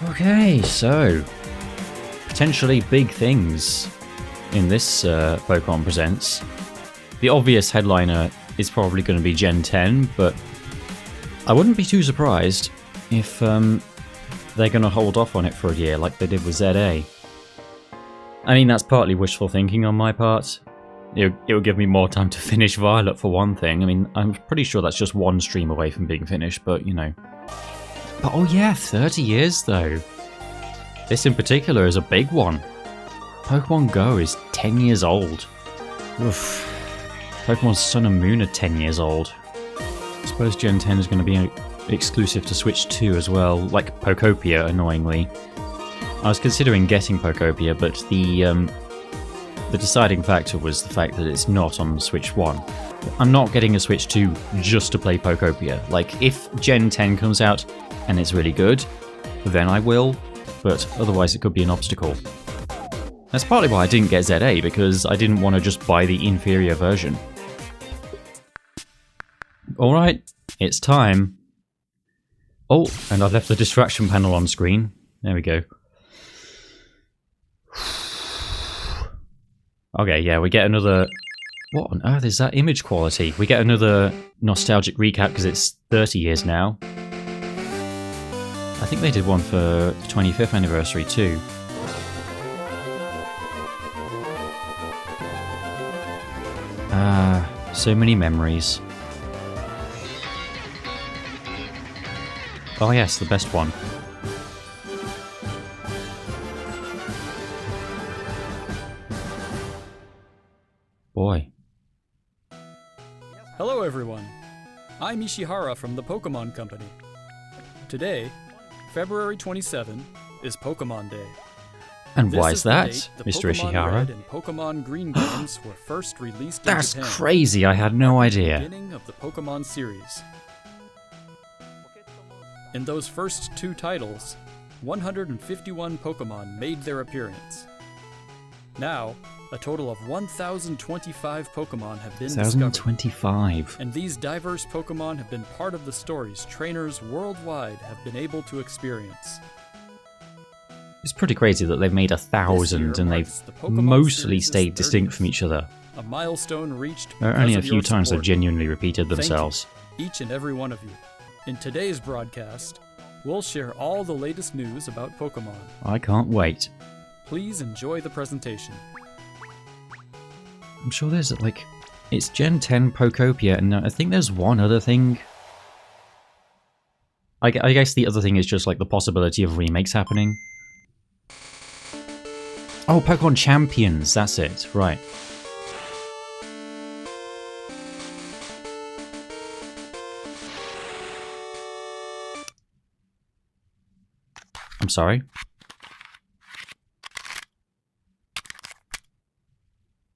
Okay, so potentially big things in this Pokemon Presents. The obvious headliner is probably going to be Gen 10, but I wouldn't be too surprised if they're going to hold off on it for a year like they did with ZA. I mean, that's partly wishful thinking on my part. It would give me more time to finish Violet for one thing. I mean, I'm pretty sure that's just one stream away from being finished, but you know. But oh yeah, 30 years though. This in particular is a big one. Pokemon Go is 10 years old. Oof. Pokemon Sun and Moon are 10 years old. I suppose Gen 10 is going to be exclusive to Switch 2 as well, like Pokopia, annoyingly. I was considering getting Pokopia, but the deciding factor was the fact that it's not on Switch 1. I'm not getting a Switch 2 just to play Pokopia. Like, if Gen 10 comes out and it's really good, then I will, but otherwise it could be an obstacle. That's partly why I didn't get ZA, because I didn't want to just buy the inferior version. Alright, it's time. Oh, and I've left the distraction panel on screen. There we go. Okay, yeah, we get another... What on earth is that image quality? We get another nostalgic recap because it's 30 years now. I think they did one for the 25th anniversary too. So many memories. Oh yes, the best one. Boy. Hello everyone, I'm Ishihara from the Pokemon Company. Today, February 27, is Pokemon Day. And why is that, the Mr. Pokemon Ishihara? Red and Pokemon Green games were first released in That's Japan. crazy, I had no The idea. beginning of the Pokemon series. In those first two titles, 151 Pokemon made their appearance. Now, a total of 1,025 Pokemon have been discovered. 1,025. And these diverse Pokemon have been part of the stories trainers worldwide have been able to experience. It's pretty crazy that they've made 1,000 and they've mostly stayed distinct from each other. A milestone reached. There are only a because of few your times they've support. genuinely repeated Thank themselves. you, each and every one of you. In today's broadcast, we'll share all the latest news about Pokemon. I can't wait. Please enjoy the presentation. I'm sure there's like... It's Gen 10 Pokopia, and I think there's one other thing. I guess the other thing is just like the possibility of remakes happening. Oh, Pokemon Champions, that's it, right. I'm sorry.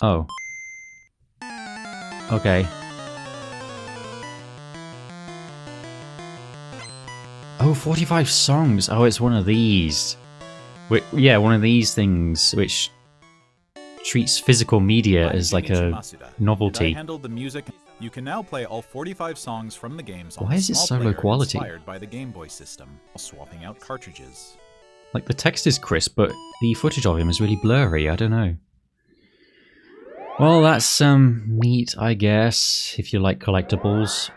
Oh. Okay. Oh, 45 songs. Oh, it's one of these. Yeah, one of these things which treats physical media as like a novelty. I handled the music. You can now play all 45 songs from the games on Why a is it small so low player quality? inspired by the Game Boy system, swapping out cartridges. Like, the text is crisp, but the footage of him is really blurry. I don't know. Well, that's neat, I guess, if you like collectibles.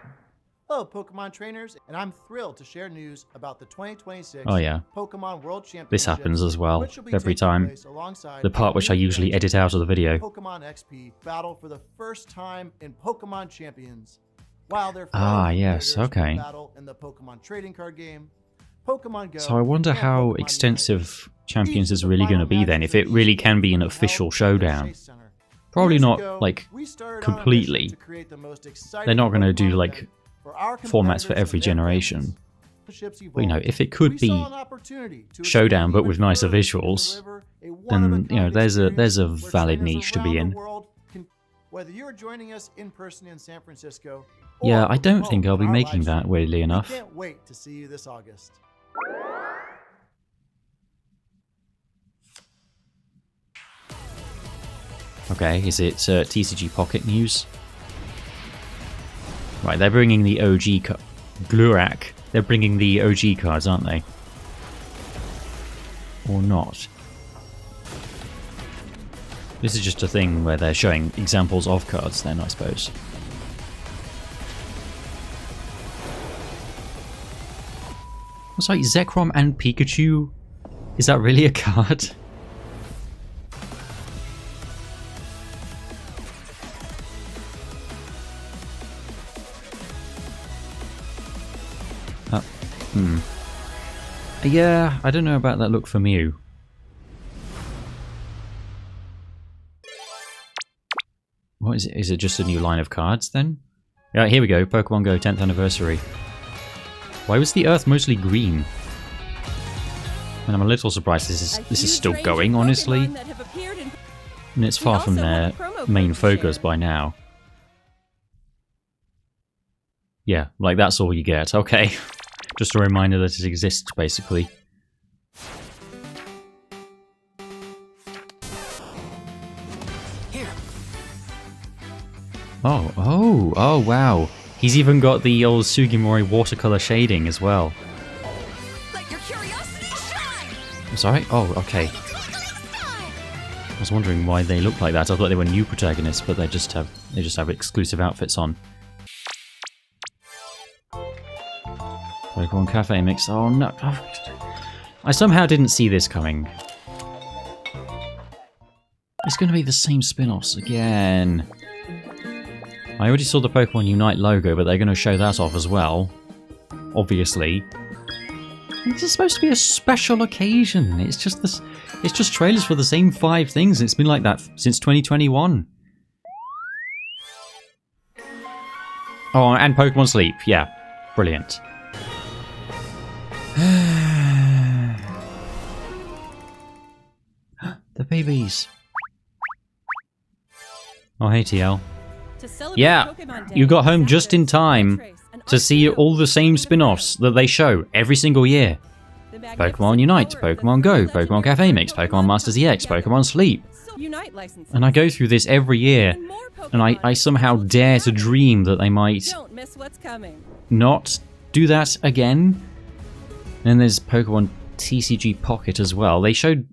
Hello, Pokemon trainers, and I'm thrilled to share news about the 2026 Oh yeah, Pokemon World Championship. this happens as well, which will be every taking time. place alongside The part which I usually edit out of the video. Pokemon XP battle for the first time in Pokemon Champions. While their Ah, yes, competitors will okay. battle in the Pokemon trading card game, Pokemon Go. So I wonder and how Pokemon extensive Unite. Champions Each is of the really going to final be then, matches if it of really each can be an game will be official held at the showdown. Chase Center. Probably Years not, ago, like, we started on a completely. mission to create the most exciting They're not going to do, Pokemon like, event for our formats for competitors every and their generation. fans. But, you know, if it could We be saw an opportunity to showdown but even with nicer further visuals, deliver a then, one-of-a-kind you know, there's a experience where valid trainers niche to around be the in. world can- whether you're joining us in person in San Francisco, Yeah, or I don't from think home I'll be on our making live that, stream, weirdly we enough. can't wait to see you this August. Okay, is it TCG Pocket news? Right, they're bringing the OG Glurak. They're bringing the OG cards, aren't they? or not. This is just a thing where they're showing examples of cards then, I suppose. It's like Zekrom and Pikachu. Is that really a card? Yeah, I don't know about that look for Mew. What is it? Is it just a new line of cards then? Yeah, here we go. Pokemon Go 10th anniversary. Why was the Earth mostly green? And I'm a little surprised this is still going, honestly. And it's far from their main focus by now. Yeah, like that's all you get. Okay. Just a reminder that it exists, basically. Here. Oh, wow. He's even got the old Sugimori watercolor shading as well. Let your curiosity shine. I'm sorry? Oh, okay. I was wondering why they look like that. I thought they were new protagonists, but they just have exclusive outfits on. Pokemon Cafe Mix. Oh no. I somehow didn't see this coming. It's going to be the same spin-offs again. I already saw the Pokemon Unite logo, but they're going to show that off as well. Obviously. This is supposed to be a special occasion. It's just trailers for the same 5 things. It's been like that since 2021. Oh, and Pokemon Sleep. Yeah. Brilliant. The babies. Oh, hey, TL. Yeah, you got home just in time to see all the same spin-offs that they show every single year. Pokemon Unite, Pokemon Go, Pokemon Cafe Mix, Pokemon Masters EX, Pokemon Sleep. And I go through this every year, and I somehow dare to dream that they might not do that again. Then there's Pokemon TCG Pocket as well. They showed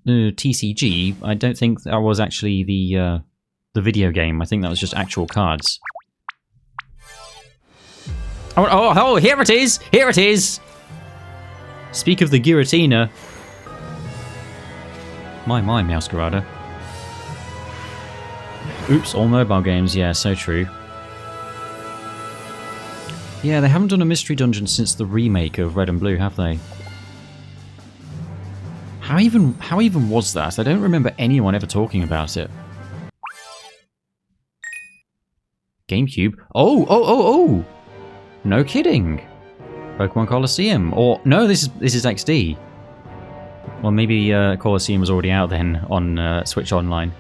TCG. I don't think that was actually the video game. I think that was just actual cards. Oh, here it is! Here it is! Speak of the Giratina. My, Meowscarada. Oops, all mobile games. Yeah, so true. Yeah, they haven't done a mystery dungeon since the remake of Red and Blue, have they? How even was that? I don't remember anyone ever talking about it. GameCube? Oh! No kidding! Pokemon Colosseum, or no, this is XD. Well, maybe Colosseum was already out then on Switch Online.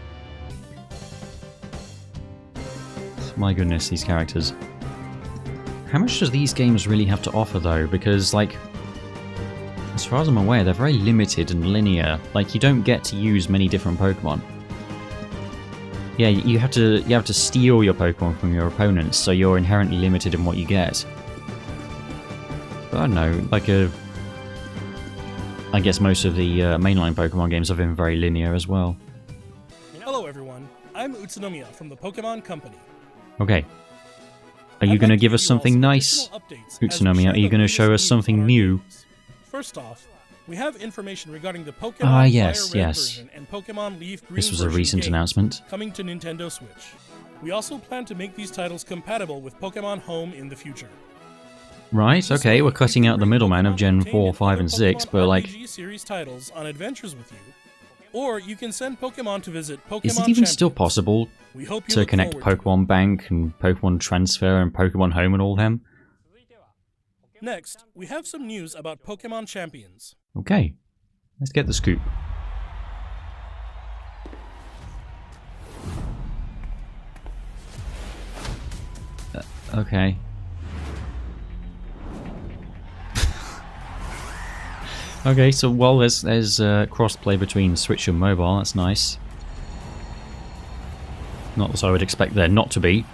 My goodness, these characters. How much does these games really have to offer, though? Because, like, as far as I'm aware, they're very limited and linear. Like, you don't get to use many different Pokemon. Yeah, you have to steal your Pokemon from your opponents, so you're inherently limited in what you get. But I don't know, like I guess most of the mainline Pokemon games have been very linear as well. Hello everyone, I'm Utsunomiya from the Pokemon Company. Okay. Are you going to give us something nice, Utsunomiya? Are you going to show us something new? First off, we have information regarding the Pokemon yes. version and Pokemon Leaf Green This was a recent games announcement. coming to Nintendo Switch. We also plan to make these titles compatible with Pokemon Home in the future. Right, okay, we're cutting out the middleman of Gen 4, 5, and 6, but like... RPG series titles on adventures with you. Or you can send Pokemon to visit Pokemon Is it even still possible to connect Pokemon Bank and Pokemon Transfer and Pokemon Home and all them? Next, we have some news about Pokemon Champions. Okay, let's get the scoop. Okay. Okay, so well, there's cross-play between Switch and mobile. That's nice. Not that I would expect there not to be.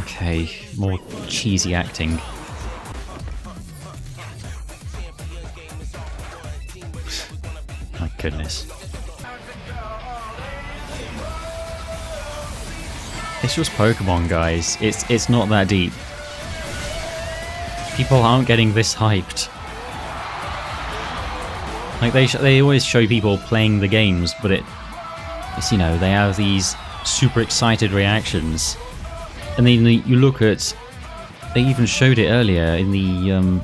Okay, more cheesy acting. My goodness. It's just Pokemon, guys. It's not that deep. People aren't getting this hyped. Like they always show people playing the games, but it's you know, they have these super excited reactions, and then you look at, they even showed it earlier in the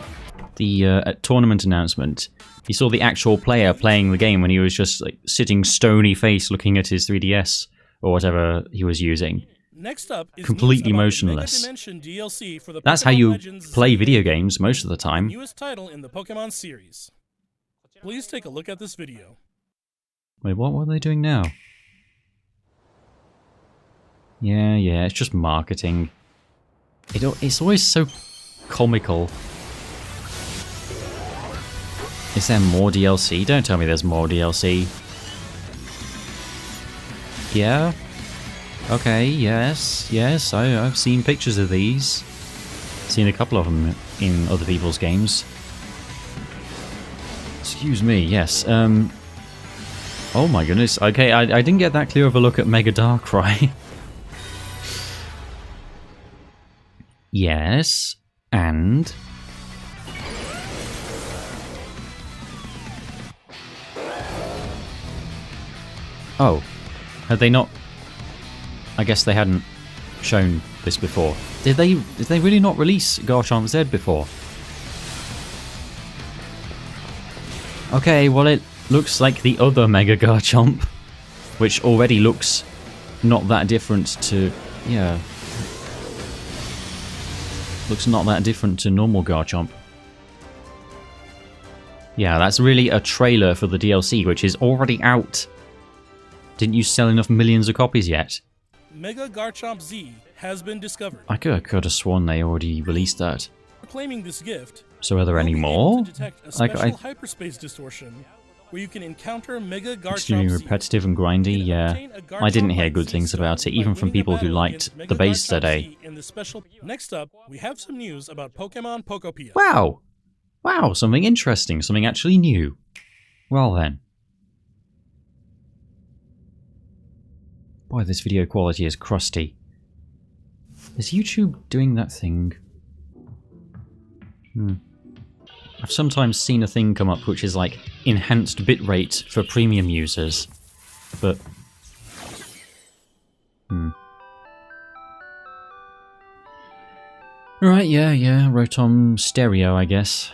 tournament announcement. You saw the actual player playing the game when he was just like sitting stony face looking at his 3DS or whatever he was using. Next up is completely motionless. DLC for the That's how Pokemon you Legends play Z, video games most of the time. newest title in the Pokemon series. Please take a look at this video. Wait, what are they doing now? Yeah, it's just marketing. It's always so comical. Is there more DLC? Don't tell me there's more DLC. Yeah? Okay, yes, I've seen pictures of these. Seen a couple of them in other people's games. Excuse me, yes. Oh my goodness. Okay, I didn't get that clear of a look at Mega Darkrai. Yes, and... Oh, had they not... I guess they hadn't shown this before. Did they really not release Garchomp Z before? Okay, well it looks like the other Mega Garchomp, which already looks not that different to... yeah. Looks not that different to normal Garchomp. Yeah, that's really a trailer for the DLC, which is already out. Didn't you sell enough millions of copies yet? Mega Garchomp Z has been discovered. I could have sworn they already released that. Claiming this gift, So are there any you'll be more? able to detect a special hyperspace distortion where you can encounter Mega Garchomp Extremely Z. repetitive and grindy, yeah. Obtain a Garchomp I didn't hear like good things Z-Stone about it, by even from winning a people who battle liked against the Mega base Garchomp today. Z in the special... Next up, we have some news about Pokemon Pokopia. Wow! Wow, something interesting, something actually new. Well then. Boy, this video quality is crusty. Is YouTube doing that thing? I've sometimes seen a thing come up which is like enhanced bitrate for premium users, but... Right, yeah, Rotom Stereo, I guess.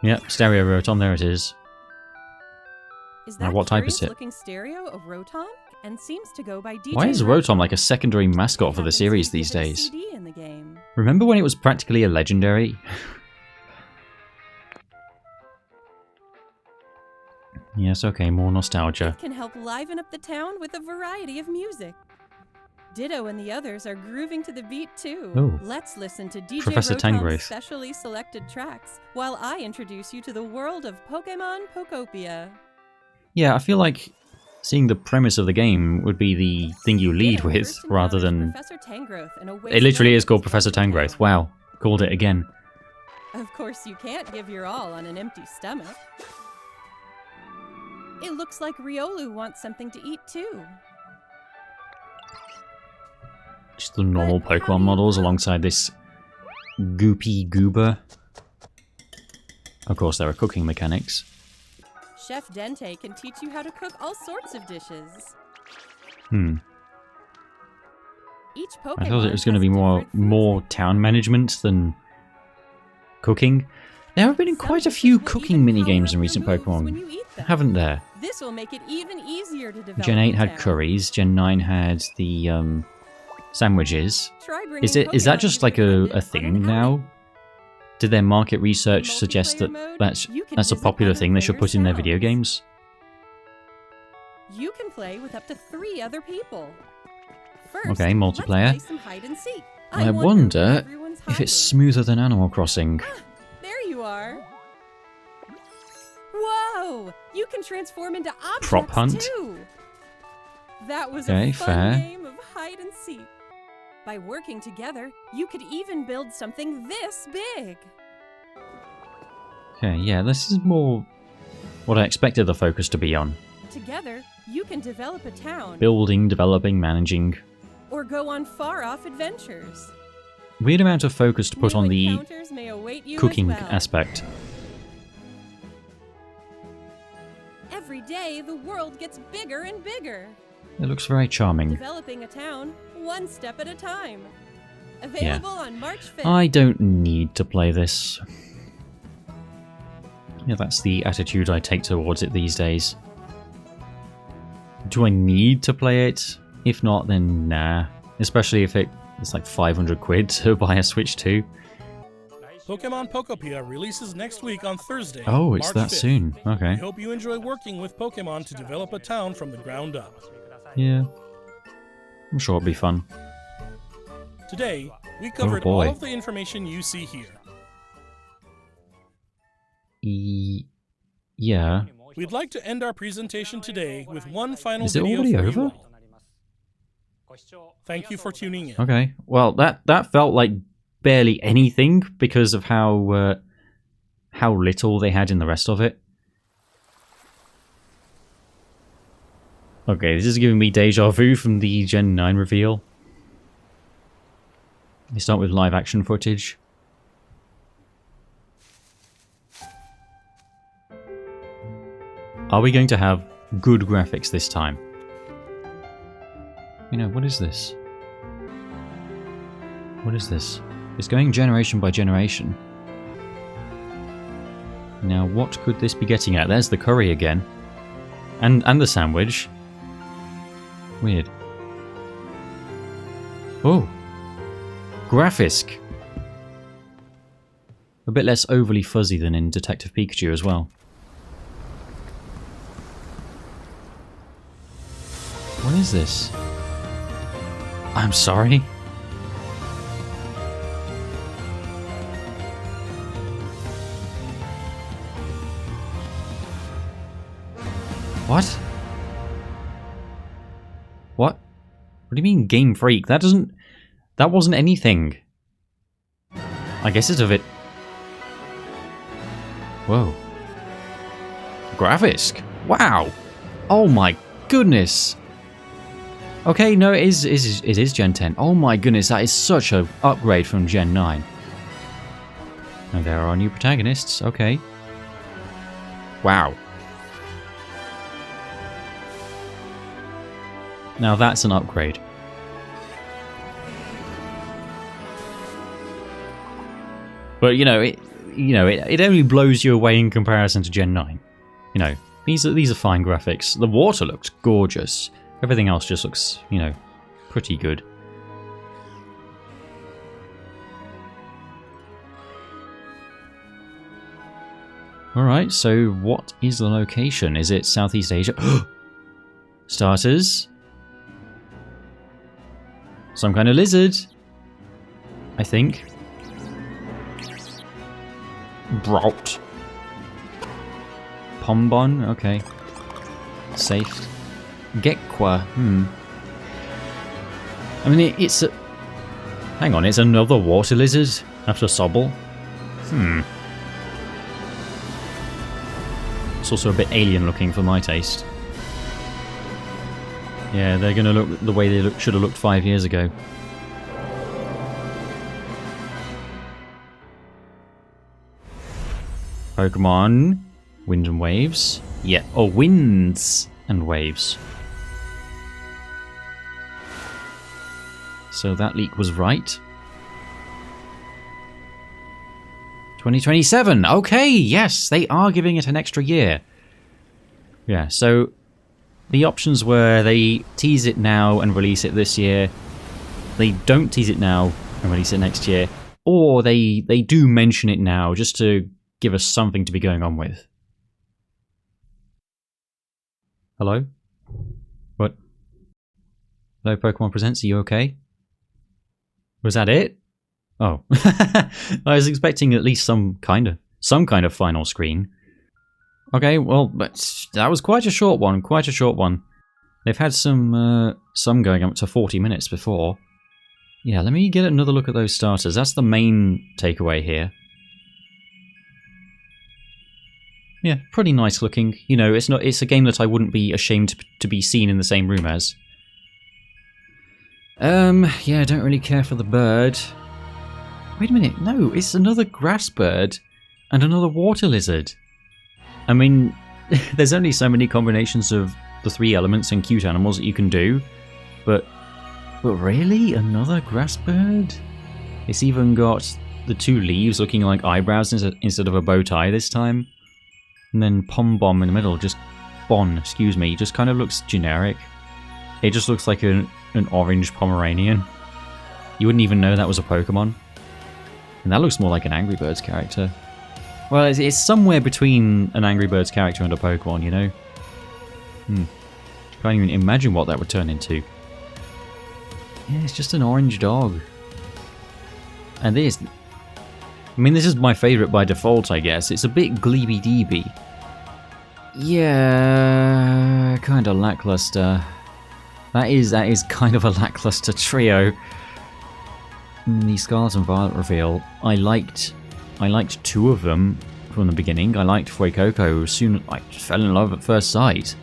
Yep, Stereo Rotom, there it is. Is Now, that what type is it? looking stereo of Rotom? And seems to go by DJ Why is Rotom like a secondary mascot for the series these days? CD in the game. Remember when it was practically a legendary? Yes, okay, more nostalgia. It can help liven up the town with a variety of music. Ditto and the others are grooving to the beat too. Oh. Let's listen to DJ Professor Rotom's Tangrowth. specially selected tracks while I introduce you to the world of Pokemon Pokopia. Yeah, I feel like seeing the premise of the game would be the thing you lead Ditto with, first rather encounters than... Professor Tangrowth in a It literally is called wasteland Professor Tangrowth. Wow, called it again. Of course, you can't give your all on an empty stomach. It looks like Riolu wants something to eat too. Just the normal But how do Pokemon you models cook? alongside this goopy goober. Of course, there are cooking mechanics. Chef Dente can teach you how to cook all sorts of dishes. Each Pokemon I thought it was going to has be more different food more types. town management than cooking. There have been quite a Some few dishes will cooking even mini-games in power up recent your moves when Pokemon, you eat them. haven't there? This will make it even easier to develop. Gen 8 the had town. curries, Gen 9 had the sandwiches. Try bringing Is that Pokemon just to like your a friend on thing an now? outing. Did their market research In suggest that multiplayer mode, that's you can a visit popular other thing they should players' put in their video towns. games? You can play with up to 3 other people. First, Okay, let's multiplayer. play some hide and seek. I where wonder everyone's if it's hiding. smoother than Animal Crossing. There you are. Whoa! You can transform into objects Prop hunt? too. That was Okay, a fun fair. game of hide and seek. By working together, you could even build something this big. Okay, yeah, this is more what I expected the focus to be on. Together, you can develop a town Building, developing, managing. or go on far-off adventures. Weird amount of focus to put New on the encounters may await you cooking as well. aspect. Every day, the world gets bigger and bigger. It looks very charming. Developing a town, one step at a time. Available on March 5th. I don't need to play this. Yeah, that's the attitude I take towards it these days. Do I need to play it? If not, then nah. Especially if it's like 500 quid to buy a Switch 2. Pokemon Pokopia releases next week on Thursday. Oh, it's March that 5th. soon. Okay. We hope you enjoy working with Pokemon to develop a town from the ground up. Yeah. I'm sure it'll be fun. Today, we covered boy. all of the information you see here. Yeah. We'd like to end our presentation today with one final Is it video already for you over? all. Thank you for tuning in. Okay. Well, that felt like barely anything because of how little they had in the rest of it. Okay, this is giving me deja vu from the Gen 9 reveal. They start with live action footage. Are we going to have good graphics this time? You know, what is this? What is this? It's going generation by generation. Now, what could this be getting at? There's the curry again. And the sandwich. Weird. Oh. Graphisk. A bit less overly fuzzy than in Detective Pikachu as well. What is this? I'm sorry? What? What? What do you mean Game Freak? That wasn't anything. I guess it's a bit... Whoa. Graphisk? Wow! Oh my goodness! Okay, no, it is Gen 10. Oh my goodness, that is such an upgrade from Gen 9. And there are new protagonists, okay. Wow. Now that's an upgrade. But it only blows you away in comparison to Gen 9. You know, these are fine graphics. The water looks gorgeous. Everything else just looks, pretty good. Alright, so what is the location? Is it Southeast Asia? Starters. Some kind of lizard. I think. Brout. Pombon, okay. Safe. Gekwa, I mean, it's a... Hang on, it's another water lizard after Sobble? It's also a bit alien looking for my taste. Yeah, they're gonna look the way they should have looked 5 years ago. Pokemon Winds and Waves. Yeah, oh, Winds and Waves. So that leak was right. 2027! Okay, yes, they are giving it an extra year. Yeah, so the options were they tease it now and release it this year, they don't tease it now and release it next year, or they do mention it now just to give us something to be going on with. Hello? What? Hello, Pokemon Presents, are you okay? Was that it? Oh. I was expecting at least some kind of final screen. Okay, well, but that was quite a short one, They've had some going up to 40 minutes before. Yeah, let me get another look at those starters. That's the main takeaway here. Yeah, pretty nice looking. You know, it's a game that I wouldn't be ashamed to be seen in the same room as. Yeah, I don't really care for the bird. Wait a minute, no, it's another grass bird and another water lizard. I mean, there's only so many combinations of the three elements and cute animals that you can do, but really? Another grass bird? It's even got the two leaves looking like eyebrows instead of a bow tie this time. And then Pom Bomb in the middle, just kind of looks generic. It just looks like an orange Pomeranian. You wouldn't even know that was a Pokemon. And that looks more like an Angry Birds character. Well, it's somewhere between an Angry Birds character and a Pokemon, you know? Can't even imagine what that would turn into. Yeah, it's just an orange dog. And this... I mean, this is my favourite by default, I guess. It's a bit gleeby-deeby. Yeah... kind of lackluster. That is kind of a lackluster trio. The Scarlet and Violet reveal, I liked two of them from the beginning. I liked Fuecoco. Soon I just fell in love at first sight.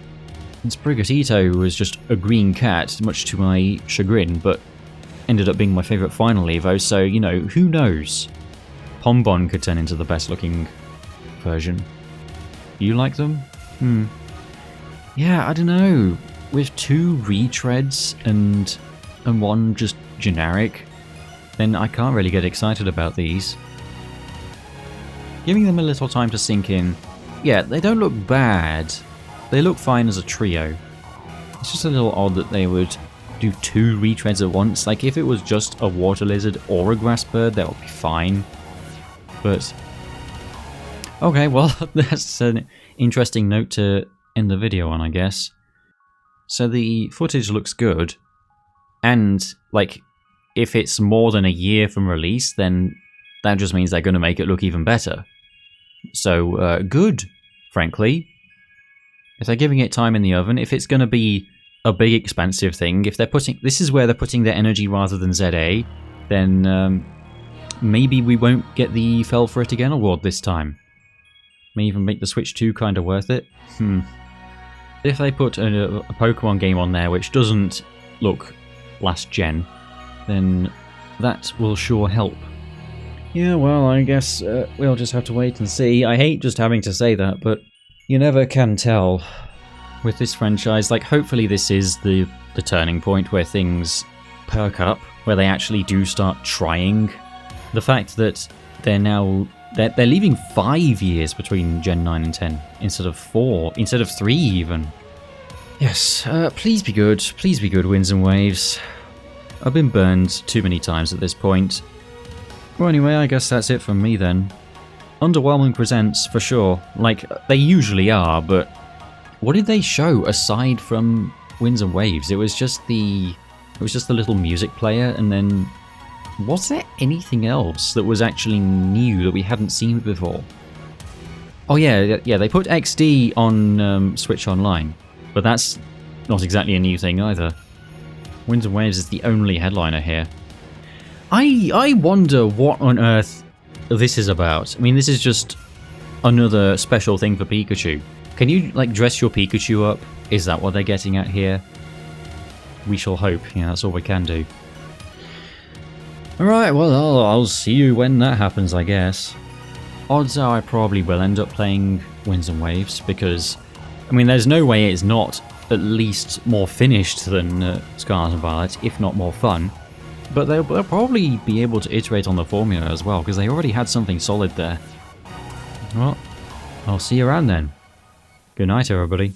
And Sprigatito was just a green cat, much to my chagrin, but ended up being my favourite final Evo, so, you know, who knows? Pombon could turn into the best looking version. You like them? Yeah, I don't know. With two retreads and one just generic, then I can't really get excited about these. Giving them a little time to sink in. Yeah, they don't look bad. They look fine as a trio. It's just a little odd that they would do two retreads at once. Like, if it was just a water lizard or a grass bird, that would be fine. But... okay, well, that's an interesting note to end the video on, I guess. So the footage looks good. And, like, if it's more than a year from release, then that just means they're going to make it look even better. So, good, frankly. If they're giving it time in the oven, if it's going to be a big expansive thing, if they're putting... this is where they're putting their energy rather than ZA, then maybe we won't get the Fell for It Again award this time. May even make the Switch 2 kind of worth it. If they put a Pokemon game on there which doesn't look last gen, then that will sure help. Yeah, well, I guess we'll just have to wait and see. I hate just having to say that, but you never can tell with this franchise. Like, hopefully this is the turning point where things perk up, where they actually do start trying. The fact that they're now... they're leaving 5 years between Gen 9 and 10, instead of 4, instead of 3 even. Yes, please be good, Winds and Waves. I've been burned too many times at this point. Well, anyway, I guess that's it from me then. Underwhelming presents, for sure. Like, they usually are, but what did they show aside from Winds and Waves? It was just the little music player, and then was there anything else that was actually new that we hadn't seen before? Oh yeah, they put XD on Switch Online, but that's not exactly a new thing either. Winds and Waves is the only headliner here. I wonder what on earth this is about. I mean, this is just another special thing for Pikachu. Can you, like, dress your Pikachu up? Is that what they're getting at here? We shall hope. Yeah, that's all we can do. Alright, well, I'll see you when that happens, I guess. Odds are I probably will end up playing Winds and Waves, because, I mean, there's no way it's not at least more finished than Scarlet and Violet, if not more fun. But they'll probably be able to iterate on the formula as well, because they already had something solid there. Well, I'll see you around then. Good night, everybody.